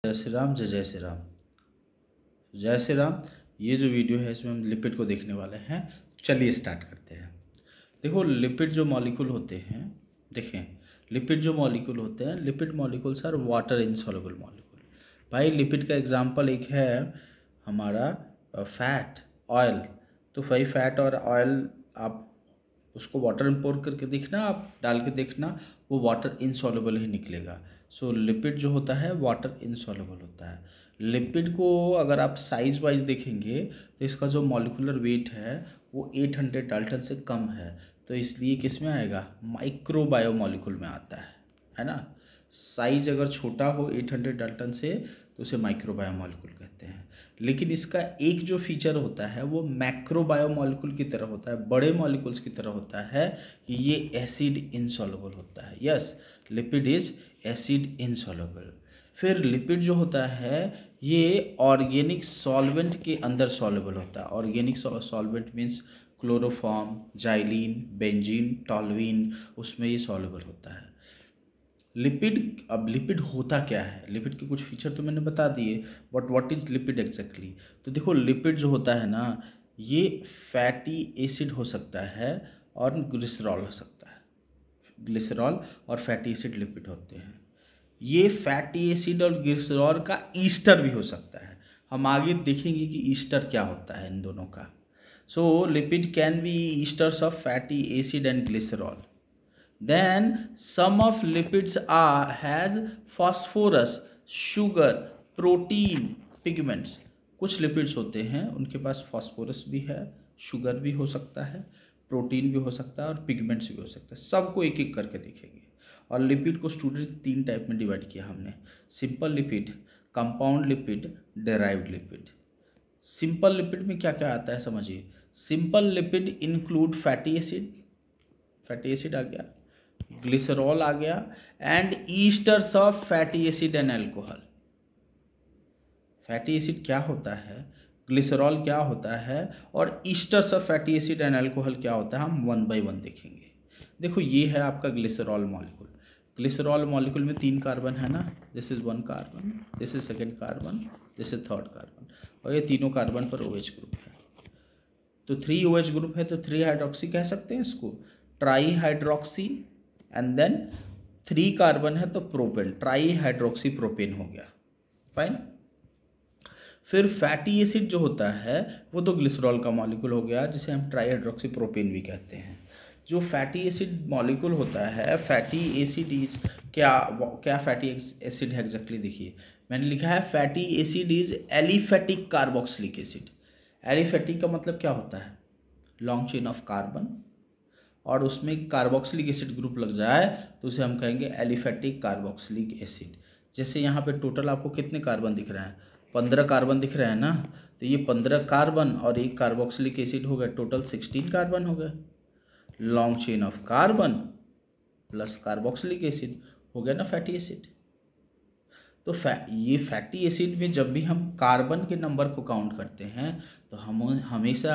जय श्री राम, जय जय श्री राम, जय श्री राम। ये जो वीडियो है इसमें हम लिपिड को देखने वाले हैं। चलिए स्टार्ट करते हैं। देखो, लिपिड जो मॉलिक्यूल होते हैं, देखें लिपिड जो मॉलिक्यूल होते हैं, lipid molecules are water insoluble molecule. भाई लिपिड का एग्जांपल एक है हमारा फैट, ऑयल। तो भाई फैट और ऑयल आप उसको वाटर में पोर करके देखना, आप डाल के देखना, वो वाटर इनसॉल्युबल ही निकलेगा। सो लिपिड जो होता है वाटर इनसॉल्युबल होता है। लिपिड को अगर आप साइज वाइज देखेंगे तो इसका जो मॉलिक्यूलर वेट है वो 800 डाल्टन से कम है। तो इसलिए किस में आएगा? माइक्रो बायोमॉलिक्यूल में आता है ना। साइज अगर छोटा हो 800 डाल्टन से तो उसे माइक्रो बायोमॉलिक्यूल कहते हैं। लेकिन इसका एक जो फीचर होता है वो मैक्रो बायोमॉलिक्यूल की तरह होता है, बड़े मॉलिक्यूल्स की तरह होता है कि ये एसिड इनसॉल्युबल होता है। Yes, lipid is acid insoluble. फिर लिपिड जो होता है ये ऑर्गेनिक सॉल्वेंट के अंदर सॉल्युबल होता है। Organic solvent means chloroform, xylene, benzene, toluene, उसमें ये सॉल्युबल होता है। लिपिड, अब लिपिड होता क्या है? लिपिड के कुछ फीचर तो मैंने बता दिए, but what is lipid exactly? तो देखो, लिपिड जो होता है ना ये फैटी एसिड हो सकता है और ग्लिसरॉल हो सकता है। ग्लिसरॉल और फैटी एसिड लिपिड होते हैं। ये फैटी एसिड और ग्लिसरॉल का ईस्टर भी हो सकता है। हम आगे देखेंगे कि ईस्टर क्या होता है इन दोनों का। So lipid can be esters of fatty acid and glycerol. Then some of lipids has phosphorus, sugar, protein, pigments। कुछ लिपिड्स होते हैं उनके पास फॉस्फोरस भी है, शुगर भी हो सकता है, प्रोटीन भी हो सकता है और पिगमेंट्स भी हो सकता है। सबको एक एक करके देखेंगे। और लिपिड को स्टूडेंट 3 टाइप में डिवाइड किया हमने: simple lipid, compound lipid, derived lipid. Simple lipid में क्या क्या आता है समझिए। Simple lipid include fatty acid, fatty acid आ गया, ग्लिसरॉल आ गया, and esters of fatty acid and alcohol. Fatty acid क्या होता है, ग्लिसरॉल क्या होता है और esters of fatty acid and alcohol क्या होता है, हम 1 बाय 1 देखेंगे। देखो, ये है आपका ग्लिसरॉल मॉलिक्यूल। ग्लिसरॉल मॉलिक्यूल में 3 कार्बन है ना। This is 1 carbon, this is 2nd carbon, this is 3rd carbon, और ये तीनों कार्बन पर OH ग्रुप है। तो 3 OH ग्रुप है तो 3 हाइड्रोक्सी कह सकते हैं इसको, tri hydroxy. And then 3 carbon है तो प्रोपेन, ट्राई हाइड्रोक्सी प्रोपेन हो गया। फाइन। फिर फैटी एसिड जो होता है वो तो ग्लिसरॉल का मॉलिक्यूल हो गया, जिसे हम ट्राई हाइड्रोक्सी प्रोपेन भी कहते हैं। जो फैटी एसिड मॉलिक्यूल होता है, फैटी एसिड इज क्या फैटी एसिड है एग्जैक्टली? देखिए मैंने लिखा है fatty acid is aliphatic carboxylic acid. Aliphatic का मतलब क्या होता है? लॉन्ग चेन ऑफ कार्बन और उसमें कार्बोक्सिलिक एसिड ग्रुप लग जाए तो उसे हम कहेंगे एलिफेटिक कार्बोक्सिलिक एसिड। जैसे यहाँ पे टोटल आपको कितने कार्बन दिख रहे हैं? 15 कार्बन दिख रहे हैं ना। तो ये 15 कार्बन और एक कार्बोक्सिलिक एसिड हो गया, टोटल 16 कार्बन हो गए। Long chain of carbon plus carboxylic acid हो गया ना फैटी एसिड। तो ये फैटी एसिड में जब भी हम कार्बन के नंबर को काउंट करते हैं तो हम हमेशा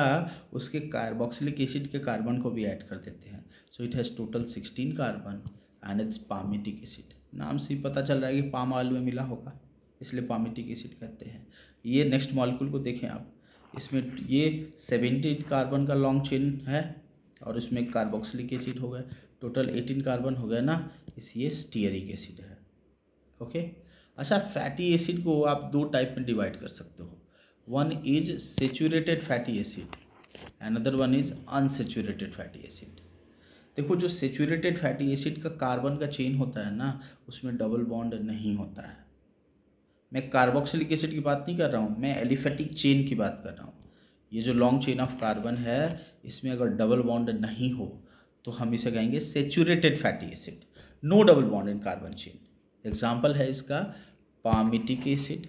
उसके कार्बोक्सिलिक एसिड के कार्बन को भी ऐड कर देते हैं। So it has total 16 carbon and it's palmitic acid. नाम से ही पता चल रहा है कि पाम ऑयल में मिला होगा, इसलिए पामिटिक एसिड कहते हैं। ये नेक्स्ट मॉलिक्यूल को देखें आप, इसमें ये 17 कार्बन का लॉन्ग चेन है और उसमें कार्बोक्सिलिक एसिड हो गया, टोटल 18 कार्बन हो गया ना, इसलिए स्टीयरिक एसिड है। ओके। अच्छा, फैटी एसिड को आप 2 टाइप में डिवाइड कर सकते हो। One is saturated fatty acid, another one is unsaturated fatty acid. देखो, जो सेचुरेटेड फैटी एसिड का कार्बन का चेन होता है ना, उसमें डबल बॉन्ड नहीं होता है। मैं कार्बोक्सिलिक एसिड की बात नहीं कर रहा हूँ, मैं एलिफेटिक चेन की बात कर रहा हूँ। ये जो लॉन्ग चेन ऑफ कार्बन है इसमें अगर डबल बॉन्ड नहीं हो तो हम इसे कहेंगे saturated fatty acid. No double bond in carbon chain. Example है इसका palmitic acid,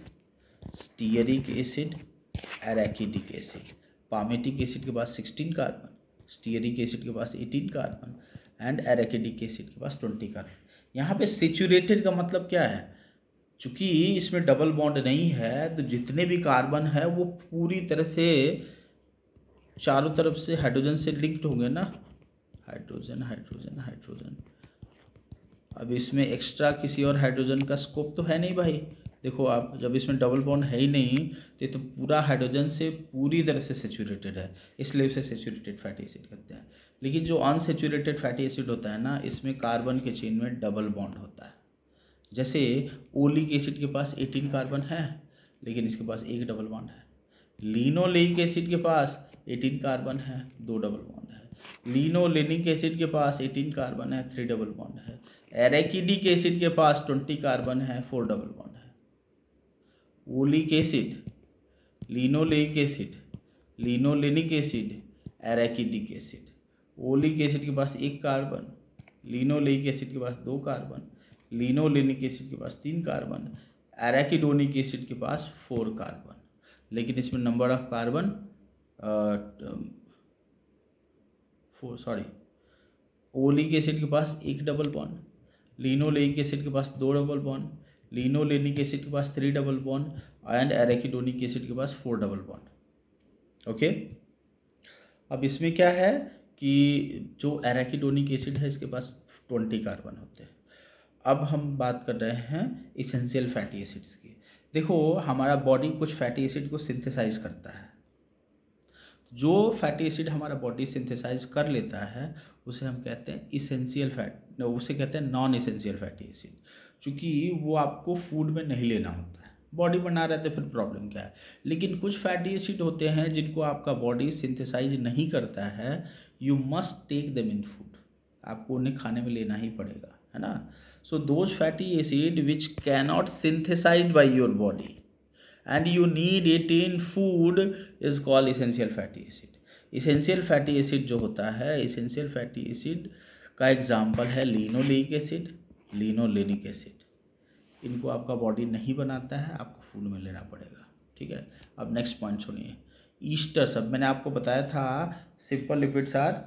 stearic acid, arachidic acid. Palmitic acid के पास 16 कार्बन, स्टीयरिक एसिड के पास 18 कार्बन एंड एराकिडिक एसिड के पास 20 कार्बन। यहाँ पे सेचुरेटेड का मतलब क्या है? चूँकि इसमें डबल बॉन्ड नहीं है तो जितने भी कार्बन है वो पूरी तरह से चारों तरफ से हाइड्रोजन से लिंक्ड होंगे ना। Hydrogen hydrogen hydrogen. अब इसमें एक्स्ट्रा किसी और हाइड्रोजन का स्कोप तो है नहीं भाई, देखो आप, जब इसमें डबल बॉन्ड है ही नहीं तो पूरा हाइड्रोजन से पूरी तरह से सेचुरेटेड है, इसलिए उसे सेचुरेटेड फैटी एसिड कहते हैं। लेकिन जो अनसेचुरेटेड फैटी एसिड होता है ना, इसमें कार्बन के चेन में डबल बॉन्ड होता है। जैसे ओलिक एसिड के पास 18 कार्बन है, लेकिन इसके पास एक डबल बॉन्ड है। लिनोलेइक एसिड के पास 18 कार्बन है, 2 डबल बॉन्ड है। लिनोलेनिक एसिड के पास 18 कार्बन है, 3 डबल बॉन्ड है। एरेकिडिक एसिड के पास 20 कार्बन है, 4 डबल बॉन्ड है। Oleic acid, linoleic acid, linolenic acid, arachidic acid. Oleic acid के पास 1 कार्बन, लिनोलेइक एसिड के पास 2 कार्बन, लिनोलेनिक एसिड के पास 3 कार्बन, एरेकिडोनिक एसिड के पास 4 कार्बन। लेकिन इसमें number of carbon oleic acid के पास 1 डबल बॉन्ड, लिनोलेइक एसिड के पास 2 डबल बॉन्ड, लिनोलेनिक एसिड के पास 3 डबल बॉन्ड एंड एरेकिडोनिक एसिड के पास 4 डबल बॉन्ड। ओके, अब इसमें क्या है कि जो एरेकिडोनिक एसिड है इसके पास 20 कार्बन होते हैं। अब हम बात कर रहे हैं इसेंशियल फैटी एसिड्स की। देखो, हमारा बॉडी कुछ फैटी एसिड को सिंथेसाइज करता है। जो फैटी एसिड हमारा बॉडी सिंथेसाइज कर लेता है उसे हम कहते हैं इसेंशियल फैट, उसे कहते हैं नॉन इसेंशियल फैटी एसिड। चूँकि वो आपको फूड में नहीं लेना होता है, बॉडी बना रहे थे, फिर प्रॉब्लम क्या है। लेकिन कुछ फैटी एसिड होते हैं जिनको आपका बॉडी सिंथेसाइज नहीं करता है, you must take them in food, आपको उन्हें खाने में लेना ही पड़ेगा, है ना। So those fatty acid which cannot synthesize by your body and you need it in food is called essential fatty acid. essential fatty acid जो होता है, essential fatty acid का एग्जाम्पल है लिनोलेइक एसिड, लिनोलेनिक एसिड। इनको आपका body नहीं बनाता है, आपको फूड में लेना पड़ेगा, ठीक है। अब नेक्स्ट पॉइंट सुनिए, ईस्टर। सब मैंने आपको बताया था simple lipids are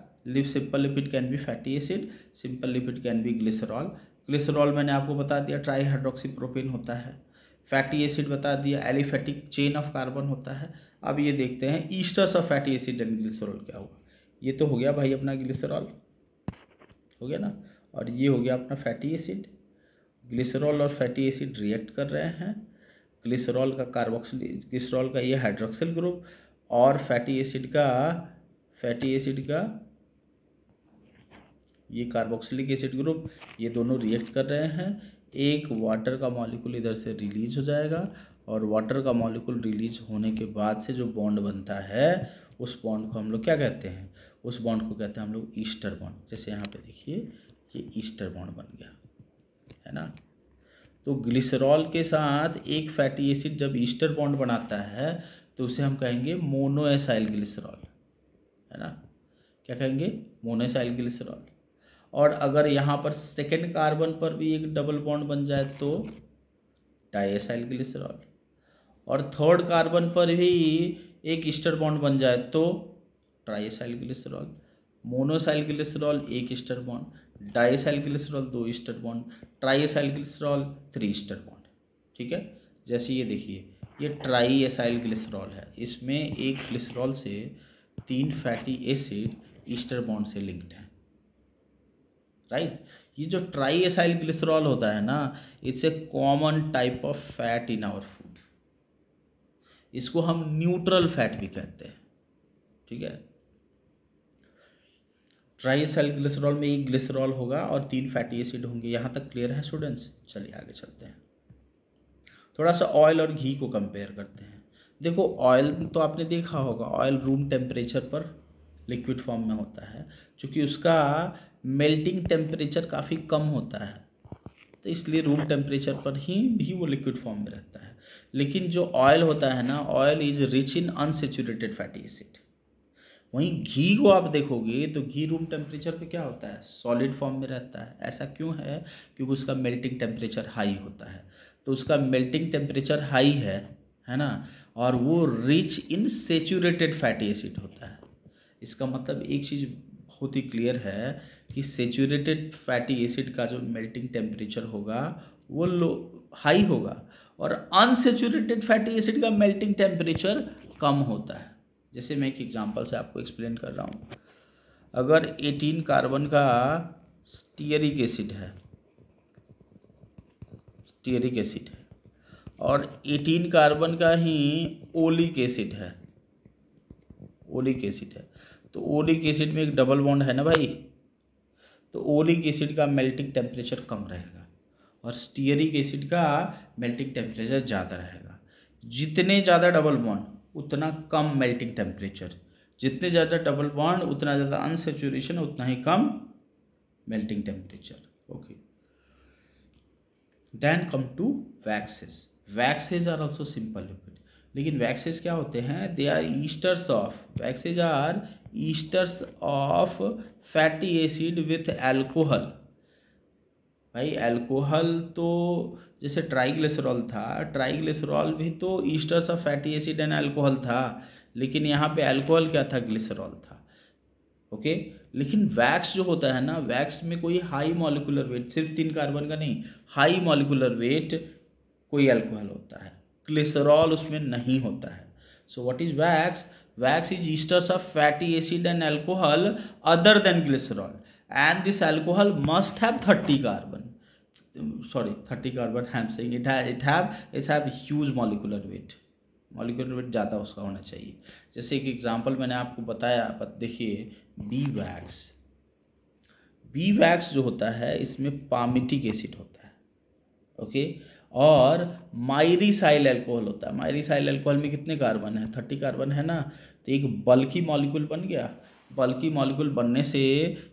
simple lipid can be fatty acid, simple lipid can be glycerol. Glycerol मैंने आपको बता दिया ट्राई हाइड्रोक्सी प्रोपेन होता है। फैटी एसिड बता दिया एलिफेटिक चेन ऑफ कार्बन होता है। अब ये देखते हैं esters of fatty acid and glycerol क्या हुआ। ये तो हो गया भाई अपना ग्लिसरॉल, हो गया ना, और ये हो गया अपना फैटी एसिड। ग्लिसरॉल और फैटी एसिड रिएक्ट कर रहे हैं। ग्लिसरॉल का ग्लिसरॉल का ये हाइड्रोक्सिल ग्रुप और फैटी एसिड का ये कार्बोक्सिलिक एसिड ग्रुप, ये दोनों रिएक्ट कर रहे हैं। एक वाटर का मॉलिक्यूल इधर से रिलीज हो जाएगा और वाटर का मॉलिक्यूल रिलीज होने के बाद से जो बॉन्ड बनता है उस बॉन्ड को हम लोग क्या कहते हैं, उस बॉन्ड को कहते हैं हम लोग ईस्टर बॉन्ड। जैसे यहाँ पे देखिए ये ईस्टर बॉन्ड बन गया, है ना। तो ग्लिसरॉल के साथ एक फैटी एसिड जब ईस्टर बॉन्ड बनाता है तो उसे हम कहेंगे मोनोएसाइल ग्लिसरॉल, है ना। क्या कहेंगे, मोनोएसाइल ग्लिसरॉल। और अगर यहाँ पर सेकेंड कार्बन पर भी एक डबल बॉन्ड बन जाए तो डाइएसाइल ग्लिसरॉल, और थर्ड कार्बन पर भी एक ईस्टर बॉन्ड बन जाए तो triacyl glycerol. Monoacyl glycerol 1 ester bond, diacyl glycerol 2 ester bond, triacyl glycerol 3 ester bond, ठीक है। जैसे ये देखिए ये ट्राइएसाइल ग्लिसरॉल है, इसमें एक ग्लिसरॉल से 3 फैटी एसिड ईस्टर बॉन्ड से लिंक्ड है, राइट। ये जो ट्राइएसाइल ग्लिसरॉल होता है ना, it's a common type of fat in our food. इसको हम न्यूट्रल फैट भी कहते हैं, ठीक है। ट्राइएसाइल ग्लिसरॉल में एक ग्लिसरॉल होगा और 3 फैटी एसिड होंगे। यहाँ तक क्लियर है स्टूडेंट्स? चलिए आगे चलते हैं, थोड़ा सा ऑयल और घी को कंपेयर करते हैं। देखो ऑयल तो आपने देखा होगा, ऑयल रूम टेम्परेचर पर लिक्विड फॉर्म में होता है, क्योंकि उसका मेल्टिंग टेम्परेचर काफ़ी कम होता है, तो इसलिए रूम टेम्परेचर पर ही भी वो लिक्विड फॉर्म में रहता है। लेकिन जो ऑयल होता है ना, oil is rich in unsaturated fatty acid. वहीं घी को आप देखोगे तो घी रूम टेम्परेचर पे क्या होता है, सॉलिड फॉर्म में रहता है। ऐसा क्यों है? क्योंकि उसका मेल्टिंग टेम्परेचर हाई होता है। तो उसका मेल्टिंग टेम्परेचर हाई है ना, और वो rich in saturated fatty acid होता है। इसका मतलब एक चीज़ बहुत ही क्लियर है कि सेचुरेटेड फैटी एसिड का जो मेल्टिंग टेम्परेचर होगा वो हाई होगा, और अनसेचुरेटेड फैटी एसिड का मेल्टिंग टेम्परेचर कम होता है। जैसे मैं एक एग्जांपल से आपको एक्सप्लेन कर रहा हूँ। अगर 18 कार्बन का स्टीयरिक एसिड है, और 18 कार्बन का ही ओलिक एसिड है, ओलिक एसिड है। तो ओलिक एसिड में एक डबल बॉन्ड है ना भाई, तो ओलिक एसिड का मेल्टिंग टेम्परेचर कम रहेगा और स्टीयरिक एसिड का मेल्टिंग टेम्परेचर ज़्यादा रहेगा। जितने ज़्यादा डबल बॉन्ड उतना कम मेल्टिंग टेम्परेचर, जितने ज़्यादा डबल बॉन्ड उतना ज़्यादा अनसेचुरेशन, उतना ही कम melting temperature. Okay, then come to waxes. Waxes are also simple lipid, लेकिन वैक्सेस क्या होते हैं, they are esters of, waxes are esters of fatty acid with alcohol. भाई एल्कोहल तो जैसे ट्राइग्लिसरॉल था, ट्राइग्लिसरॉल भी तो esters of fatty acid and alcohol था, लेकिन यहाँ पे एल्कोहल क्या था, ग्लिसरॉल था। ओके, लेकिन वैक्स जो होता है ना, वैक्स में कोई हाई मॉलिक्यूलर वेट, सिर्फ 3 कार्बन का नहीं, हाई मॉलिक्यूलर वेट कोई एल्कोहल होता है, ग्लिसरॉल उसमें नहीं होता है। So what is wax? Wax is esters of fatty acid and alcohol other than glycerol, and this alcohol must have 30 carbon, sorry 30 carbon I am saying, it have huge molecular weight, molecular weight ज़्यादा उसका होना चाहिए। जैसे एक example मैंने आपको बताया, देखिए बी वैक्स, बी वैक्स जो होता है इसमें पामिटिक एसिड होता है, ओके, और माइरीसाइल अल्कोहल होता है। माइरीसाइल अल्कोहल में कितने कार्बन है, 30 कार्बन है ना, तो एक बल्की मॉलिक्यूल बन गया। बल्की मॉलिक्यूल बनने से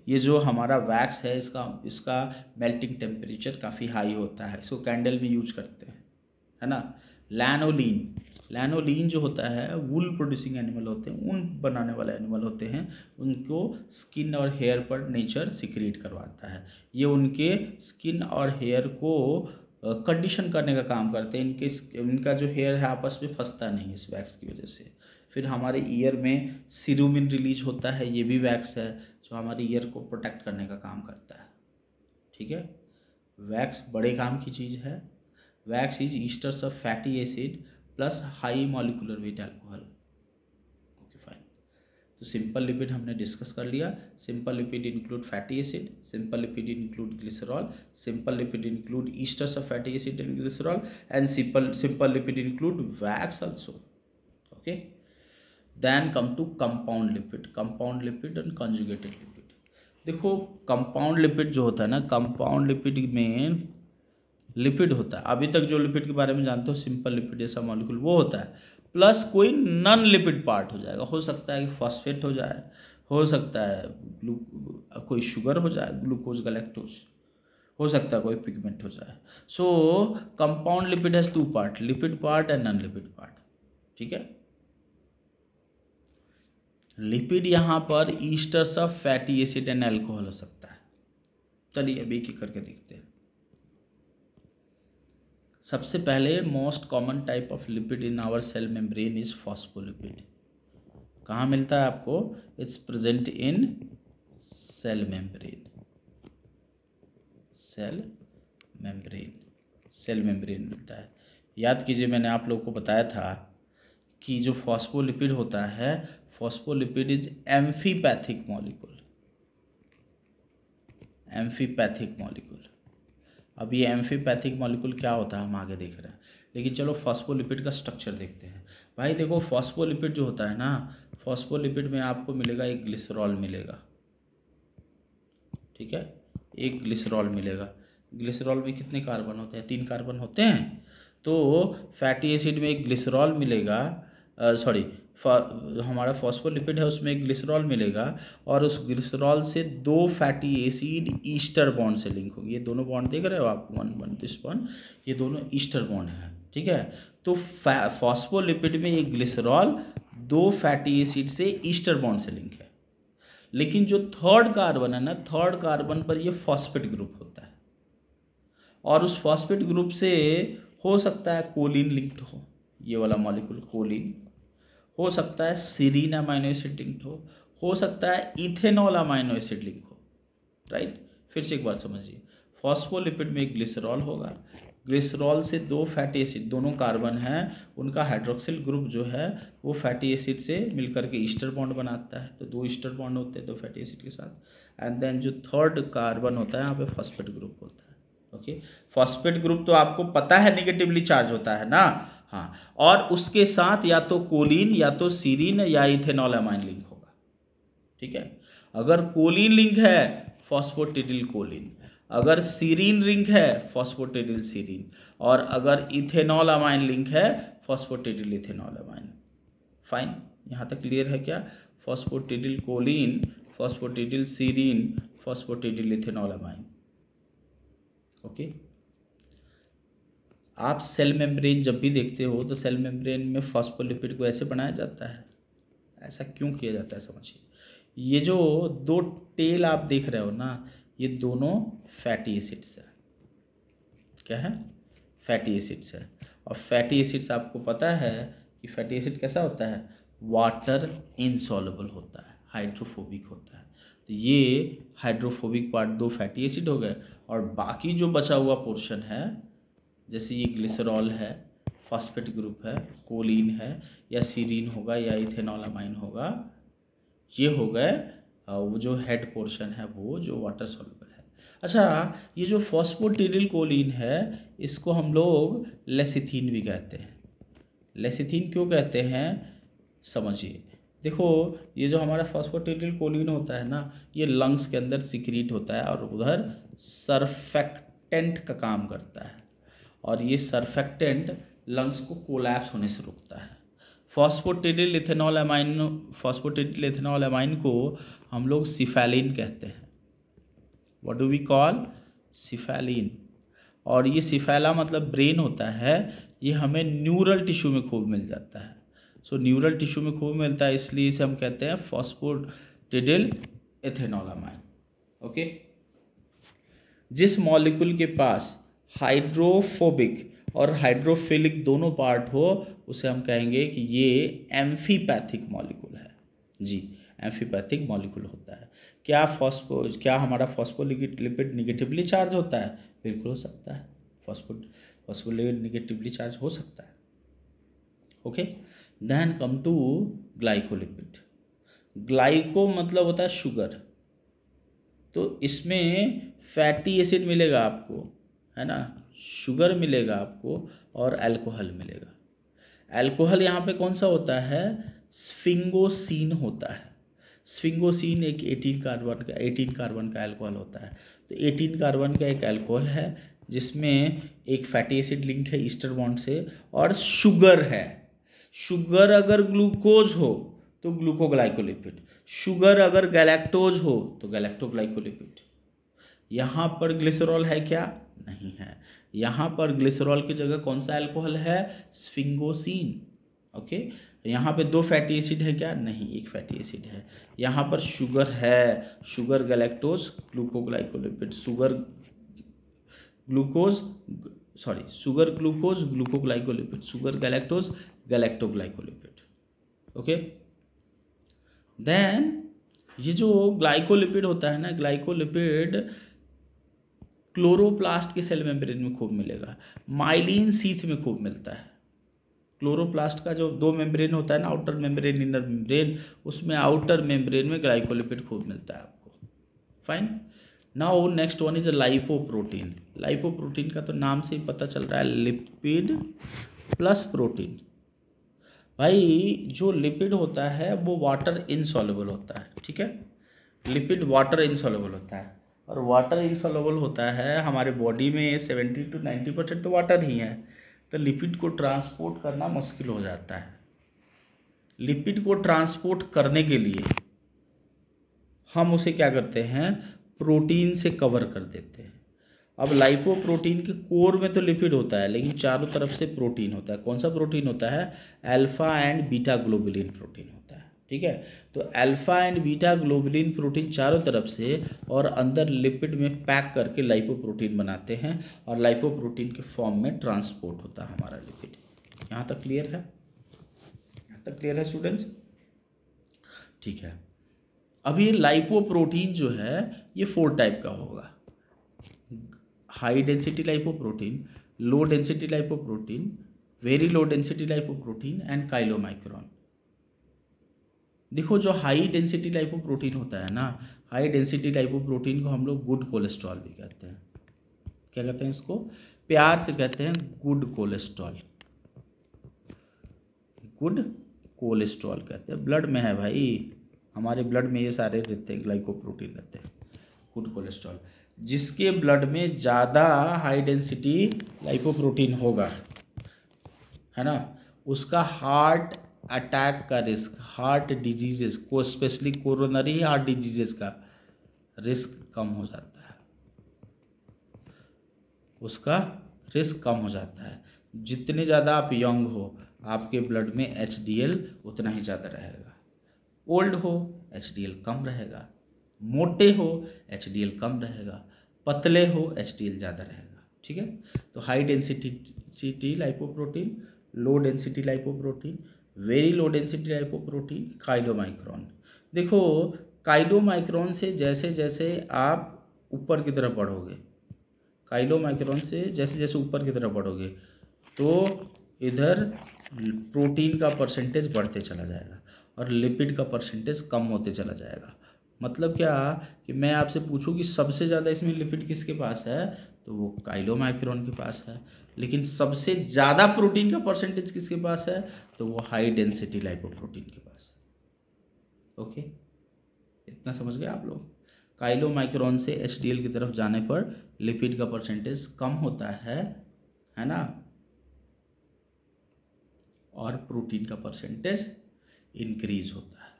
ये जो हमारा वैक्स है इसका मेल्टिंग टेम्परेचर काफ़ी हाई होता है, इसको कैंडल में यूज करते हैं, है ना। लैनोलीन, लैनोलीन जो होता है वूल प्रोड्यूसिंग एनिमल होते हैं, ऊन बनाने वाले एनिमल होते हैं, उनको स्किन और हेयर पर नेचर सिक्रीट करवाता है। ये उनके स्किन और हेयर को कंडीशन करने का काम करते हैं, इनका जो हेयर है आपस में फंसता नहीं इस वैक्स की वजह से। फिर हमारे ईयर में सीरुमिन रिलीज होता है, ये भी वैक्स है जो हमारे ईयर को प्रोटेक्ट करने का काम करता है, ठीक है। वैक्स बड़े काम की चीज़ है। Wax is esters of fatty acid plus high molecular weight alcohol. Okay fine, तो सिंपल लिपिड हमने डिस्कस कर लिया। Simple lipid include fatty acid, simple lipid include glycerol, simple lipid include esters of fatty acid and glycerol, and simple lipid include wax also. Okay, then come to compound lipid, compound lipid and conjugated lipid. देखो compound lipid जो होता है ना, compound lipid में lipid होता है, अभी तक जो लिपिड के बारे में जानते हो सिंपल लिपिड जैसा मॉलिक्यूल वो होता है, प्लस कोई नॉन लिपिड पार्ट हो जाएगा। हो सकता है कि फॉस्फेट हो जाए, हो सकता है कोई शुगर हो जाए, ग्लूकोज गैलेक्टोज, हो सकता है कोई पिगमेंट हो जाए। सो compound lipid has 2 part, lipid part and non lipid part, ठीक है। लिपिड यहाँ पर esters of fatty acid and alcohol हो सकता है। चलिए अभी एक करके देखते हैं। सबसे पहले most common type of lipid in our cell membrane is phospholipid. कहाँ मिलता है आपको? It's present in cell membrane, cell membrane, cell membrane मिलता है। याद कीजिए मैंने आप लोगों को बताया था कि जो फॉस्फोलिपिड होता है, phospholipid is amphipathic molecule, amphipathic molecule. अब ये एम्फीपैथिक मॉलिक्यूल क्या होता है हम आगे देख रहे हैं, लेकिन चलो फॉस्फोलिपिड का स्ट्रक्चर देखते हैं। भाई देखो फॉस्फोलिपिड जो होता है ना, फॉस्फोलिपिड में आपको मिलेगा एक ग्लिसरॉल मिलेगा, ठीक है, एक ग्लिसरॉल मिलेगा। ग्लिसरॉल में कितने कार्बन होते हैं? 3 कार्बन होते हैं। तो फैटी एसिड में एक ग्लिसरॉल मिलेगा, हमारा फॉस्फोलिपिड है उसमें एक ग्लिसरॉल मिलेगा, और उस ग्लिसरॉल से 2 फैटी एसिड ईस्टर बॉन्ड से लिंक होगी। ये दोनों बॉन्ड देख रहे हो आप, 1 दिस बॉन्ड, ये दोनों ईस्टर बॉन्ड है, ठीक है। तो फॉस्फोलिपिड में एक ग्लिसरॉल 2 फैटी एसिड से ईस्टर बॉन्ड से लिंक है, लेकिन जो 3rd कार्बन है ना, 3rd कार्बन पर ये फॉस्फेट ग्रुप होता है, और उस फॉस्फेट ग्रुप से हो सकता है कोलिन लिंक्ड हो, ये वाला मॉलिक्यूल कोलिन, हो सकता है सीरीन अमाइनो एसिड लिंक्ड हो सकता है इथेनॉल अमाइनो एसिड लिंक हो, राइट। फिर से एक बार समझिए, फॉस्फोलिपिड में एक ग्लिसरॉल होगा, ग्लिसरॉल से 2 फैटी एसिड, दोनों कार्बन हैं, उनका हाइड्रोक्सिल ग्रुप जो है वो फैटी एसिड से मिलकर के ईस्टर बॉन्ड बनाता है, तो 2 ईस्टर बॉन्ड होते हैं 2 फैटी एसिड के साथ, एंड देन जो 3rd कार्बन होता है यहाँ पे फॉस्फेट ग्रुप होता है, ओके, फॉस्फेट ग्रुप तो आपको पता है निगेटिवली चार्ज होता है ना, हाँ, और उसके साथ या तो कोलिन या तो सीरीन या इथेनॉल अमाइन लिंक होगा, ठीक है। अगर कोलिन लिंक है फॉस्फोटिडिल कोलिन, अगर सीरीन लिंक है फॉस्फोटिडिल सीरीन, और अगर इथेनॉल अमाइन लिंक है फॉस्फोटिडिल इथेनॉल अमाइन। फाइन, यहाँ तक क्लियर है क्या? Phosphatidyl choline, phosphatidyl serine, phosphatidyl ethanol amine. Okay, आप सेल मेम्ब्रेन जब भी देखते हो तो सेल मेम्ब्रेन में फॉस्फोलिपिड को ऐसे बनाया जाता है, ऐसा क्यों किया जाता है समझिए। ये जो दो टेल आप देख रहे हो ना, ये दोनों फैटी एसिड्स है। क्या है? फैटी एसिड्स है। और फैटी एसिड्स आपको पता है कि फैटी एसिड कैसा होता है? वाटर इनसॉल्युबल होता है, हाइड्रोफोबिक होता है। तो ये हाइड्रोफोबिक पार्ट दो फैटी एसिड हो गए, और बाकी जो बचा हुआ पोर्शन है, जैसे ये ग्लिसरॉल है, फॉस्फेट ग्रुप है, कोलिन है, या सीरीन होगा या इथेनॉल अमाइन होगा, ये हो गए वो जो हेड पोर्शन है वो जो वाटर सॉल्युबल है। अच्छा, ये जो फॉस्फोटिडिल कोलिन है इसको हम लोग लेसिथीन भी कहते हैं। लेसिथीन क्यों कहते हैं समझिए। देखो, ये जो हमारा फॉस्फोटिडिल कोलिन होता है ना, ये लंग्स के अंदर सिक्रीट होता है और उधर सरफेक्टेंट का काम करता है, और ये सरफेक्टेंट लंग्स को कोलैप्स होने से रोकता है। फॉस्फोटिडिल इथेनॉल अमाइन को हम लोग सिफेलिन कहते हैं। What do we call? Cephalin. और ये सिफेला मतलब ब्रेन होता है, ये हमें न्यूरल टिश्यू में खूब मिल जाता है। सो न्यूरल टिश्यू में खूब मिलता है, इसलिए इसे हम कहते हैं फॉस्फोटिडिल इथेनॉल अमाइन। ओके, जिस मॉलिक्यूल के पास हाइड्रोफोबिक और हाइड्रोफिलिक दोनों पार्ट हो उसे हम कहेंगे कि ये एम्फीपैथिक मॉलिक्यूल है। जी, एम्फीपैथिक मॉलिक्यूल होता है। क्या हमारा फॉस्फोलिपिड निगेटिवली चार्ज होता है? बिल्कुल हो सकता है, फॉस्फोलिपिड निगेटिवली चार्ज हो सकता है। Okay, then come to glycolipid. Glyco मतलब होता है शुगर, तो इसमें फैटी एसिड मिलेगा आपको, है ना, शुगर मिलेगा आपको, और अल्कोहल मिलेगा। अल्कोहल यहाँ पे कौन सा होता है? स्फिंगोसीन होता है। स्फिंगोसीन एक 18 कार्बन का अल्कोहल होता है। तो 18 कार्बन का एक अल्कोहल है जिसमें एक फैटी एसिड लिंक है ईस्टर बॉन्ड से, और शुगर है। शुगर अगर ग्लूकोज हो तो ग्लूकोग्लाइकोलिपिड, शुगर अगर गैलेक्टोज हो तो गैलेक्टोग्लाइकोलिपिड। यहाँ पर ग्लिसरॉल है क्या? नहीं है। यहाँ पर ग्लिसरॉल की जगह कौन सा अल्कोहल है? स्फिंगोसीन। ओके, यहाँ पे दो फैटी एसिड है क्या? नहीं, एक फैटी एसिड है। यहाँ पर शुगर है, sugar galactose glucoglycolipid, sugar glucose glucoglycolipid, sugar galactose galactoglycolipid. Okay, then ये जो ग्लाइकोलिपिड होता है ना, ग्लाइकोलिपिड क्लोरोप्लास्ट के सेल मेम्ब्रेन में खूब मिलेगा, माइलिन शीथ में खूब मिलता है। क्लोरोप्लास्ट का जो दो मेम्ब्रेन होता है ना, आउटर मेम्ब्रेन इनर मेम्ब्रेन, उसमें आउटर मेम्ब्रेन में ग्लाइकोलिपिड खूब मिलता है आपको। Fine, now next one is lipoprotein. Lipoprotein का तो नाम से ही पता चल रहा है, लिपिड प्लस प्रोटीन। भाई जो लिपिड होता है वो वाटर इनसॉल्युबल होता है, ठीक है, लिपिड वाटर इनसॉल्युबल होता है, और वाटर इनसॉल्युबल होता है हमारे बॉडी में 70 to 90% तो वाटर ही है, तो लिपिड को ट्रांसपोर्ट करना मुश्किल हो जाता है। लिपिड को ट्रांसपोर्ट करने के लिए हम उसे क्या करते हैं? प्रोटीन से कवर कर देते हैं। अब लाइपोप्रोटीन के कोर में तो लिपिड होता है, लेकिन चारों तरफ से प्रोटीन होता है। कौन सा प्रोटीन होता है? Alpha and beta globulin protein होता है, ठीक है। तो alpha and beta globulin protein चारों तरफ से और अंदर लिपिड में पैक करके लाइपोप्रोटीन बनाते हैं, और लाइपोप्रोटीन के फॉर्म में ट्रांसपोर्ट होता है हमारा लिपिड। यहाँ तक क्लियर है? यहाँ तक क्लियर है स्टूडेंट्स? ठीक है। अभी लाइपोप्रोटीन जो है ये 4 टाइप का होगा: high density lipoprotein, low density lipoprotein, very low density lipoprotein and chylomicron. देखो, जो हाई डेंसिटी लाइपोप्रोटीन होता है ना, हाई डेंसिटी लाइपोप्रोटीन को हम लोग गुड कोलेस्ट्रॉल भी कहते हैं। क्या कहते हैं इसको, प्यार से कहते हैं गुड कोलेस्ट्रॉल। गुड कोलेस्ट्रॉल कहते हैं, ब्लड में है भाई, हमारे ब्लड में ये सारे रहते हैं, ग्लाइकोप्रोटीन रहते हैं, गुड कोलेस्ट्रॉल। जिसके ब्लड में ज़्यादा हाई डेंसिटी लाइपोप्रोटीन होगा, है ना, उसका हार्ट अटैक का रिस्क, हार्ट डिजीजेस को, स्पेशली कोरोनरी हार्ट डिजीजेस का रिस्क कम हो जाता है, उसका रिस्क कम हो जाता है। जितने ज़्यादा आप यंग हो, आपके ब्लड में HDL उतना ही ज़्यादा रहेगा। ओल्ड हो HDL कम रहेगा, मोटे हो HDL कम रहेगा, पतले हो HDL ज़्यादा रहेगा। ठीक है, तो high density lipoprotein, low density lipoprotein, very low density lipoprotein, chylomicron. देखो काइलोमाइक्रॉन से जैसे जैसे आप ऊपर की तरफ बढ़ोगे, काइलोमाइक्रॉन से जैसे जैसे ऊपर की तरफ बढ़ोगे, तो इधर प्रोटीन का परसेंटेज बढ़ते चला जाएगा और लिपिड का परसेंटेज कम होते चला जाएगा। मतलब क्या कि मैं आपसे पूछूं कि सबसे ज़्यादा इसमें लिपिड किसके पास है, तो वो काइलोमाइक्रॉन के पास है। लेकिन सबसे ज़्यादा प्रोटीन का परसेंटेज किसके पास है, तो वो हाई डेंसिटी लाइपोप्रोटीन के पास है। ओके, इतना समझ गए आप लोग। काइलोमाइक्रॉन से HDL की तरफ जाने पर लिपिड का परसेंटेज कम होता है ना, और प्रोटीन का परसेंटेज इंक्रीज होता है।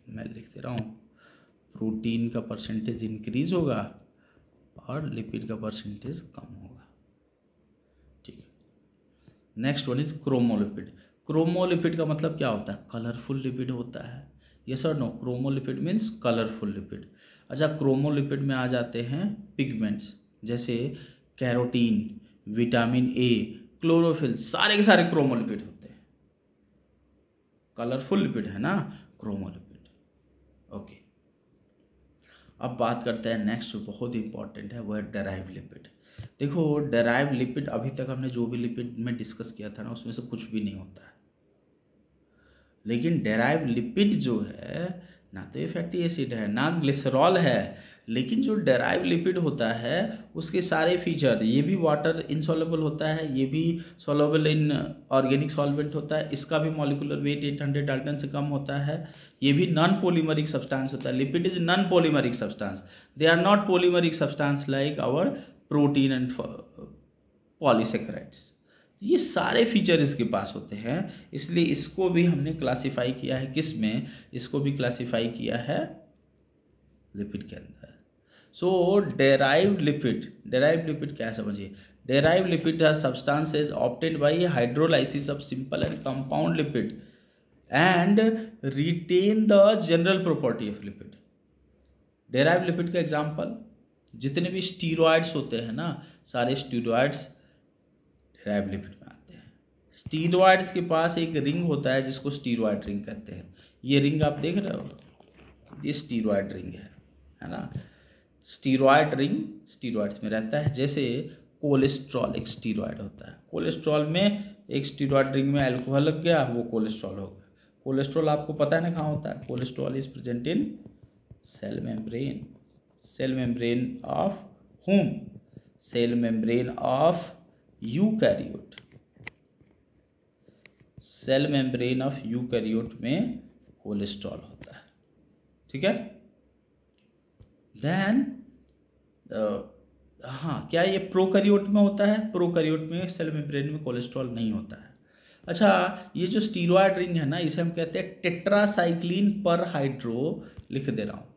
मैं लिख दे रहा हूँ, प्रोटीन का परसेंटेज इंक्रीज होगा और लिपिड का परसेंटेज कम होगा। ठीक है, नेक्स्ट वन इज क्रोमोलिपिड। क्रोमोलिपिड का मतलब क्या होता है, कलरफुल लिपिड होता है। यस और नो, क्रोमोलिपिड मीन्स कलरफुल लिपिड। अच्छा, क्रोमोलिपिड में आ जाते हैं पिगमेंट्स, जैसे कैरोटीन, विटामिन A, क्लोरोफिल, सारे के सारे क्रोमोलिपिड होते हैं। कलरफुल लिपिड है ना क्रोमोलिपिड। ओके, अब बात करते हैं नेक्स्ट, बहुत इंपॉर्टेंट है, वो है डेराइव लिपिड। देखो डेराइव लिपिड, अभी तक हमने जो भी लिपिड में डिस्कस किया था ना, उसमें से कुछ भी नहीं होता है। लेकिन डेराइव लिपिड जो है, ना तो ये फैटी एसिड है ना ग्लिसरॉल है, लेकिन जो डेराइव लिपिड होता है उसके सारे फीचर, ये भी वाटर इनसॉल्युबल होता है, ये भी सॉल्युबल इन ऑर्गेनिक सॉल्वेंट होता है, इसका भी मॉलिक्यूलर वेट 800 डाल्टन से कम होता है, ये भी नॉन पॉलीमरिक सब्सटेंस होता है। Lipid is non polymeric substance, they are not polymeric substance like our protein and polysaccharides. ये सारे फीचर इसके पास होते हैं, इसलिए इसको भी हमने क्लासिफाई किया है किस में, इसको भी क्लासिफाई किया है लिपिड के अंदर। सो डेराइव्ड लिपिड क्या समझिए, derived lipid are substances obtained by hydrolysis of simple and compound lipid and retain the general property of lipid. Derived lipid का एग्जांपल, जितने भी स्टीरॉयड्स होते हैं ना, सारे स्टीरॉयड्स डेराइव्ड लिपिड में आते हैं। स्टीरॉयड्स के पास एक रिंग होता है जिसको स्टीरॉयड रिंग कहते हैं। ये रिंग आप देख रहे हो, ये स्टीरॉयड रिंग है ना। स्टीरॉयड रिंग स्टीरॉयड्स में रहता है, जैसे कोलेस्ट्रॉल एक स्टीरॉयड होता है। कोलेस्ट्रॉल में एक स्टीरॉयड रिंग में अल्कोहल लग गया, वो कोलेस्ट्रॉल हो गया। कोलेस्ट्रॉल आपको पता है ना कहाँ होता है, cholesterol is present in cell membrane. Cell membrane of whom? Cell membrane of eukaryote. Cell membrane of eukaryote में कोलेस्ट्रॉल होता है। ठीक है, देन हाँ, क्या ये प्रोकैरियोट में होता है? प्रोकैरियोट में सेल मेम्ब्रेन में कोलेस्ट्रॉल नहीं होता है। अच्छा, ये जो स्टीरॉयड रिंग है ना, इसे हम कहते हैं टेट्रासाइक्लिन पर हाइड्रो, लिख दे रहा हूँ।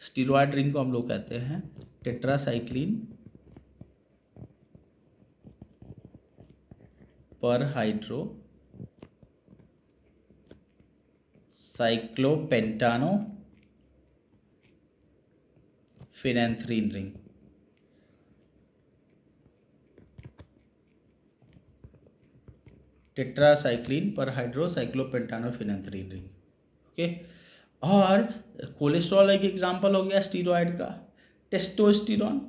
स्टीरॉयड रिंग को हम लोग कहते हैं tetracycline per hydro cyclopentano phenanthrene ring. Tetracycline per hydro cyclopentano phenanthrene ring. Okay, और कोलेस्ट्रॉल एक एग्जांपल हो गया स्टीरॉयड का। Testosterone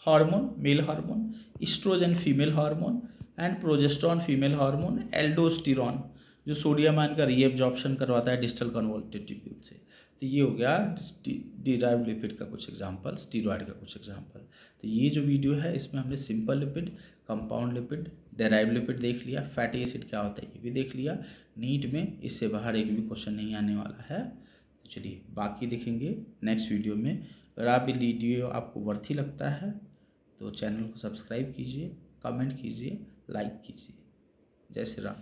hormone male hormone, estrogen female hormone and progesterone female hormone, aldosterone जो सोडियम आयन का रीएब्जॉर्प्शन करवाता है distal कन्वोल्टेड tubule से। तो ये हो गया डिराइव्ड लिपिड का कुछ एग्जांपल, स्टीरॉयड का कुछ एग्जांपल। तो ये जो वीडियो है इसमें हमने simple lipid, compound lipid, derive lipid देख लिया, फैटी एसिड क्या होता है ये भी देख लिया। नीट में इससे बाहर एक भी क्वेश्चन नहीं आने वाला है। तो चलिए बाकी देखेंगे नेक्स्ट वीडियो में। अगर आप ये वीडियो आपको वर्थी लगता है तो चैनल को सब्सक्राइब कीजिए, कमेंट कीजिए, लाइक कीजिए। जय श्री राम।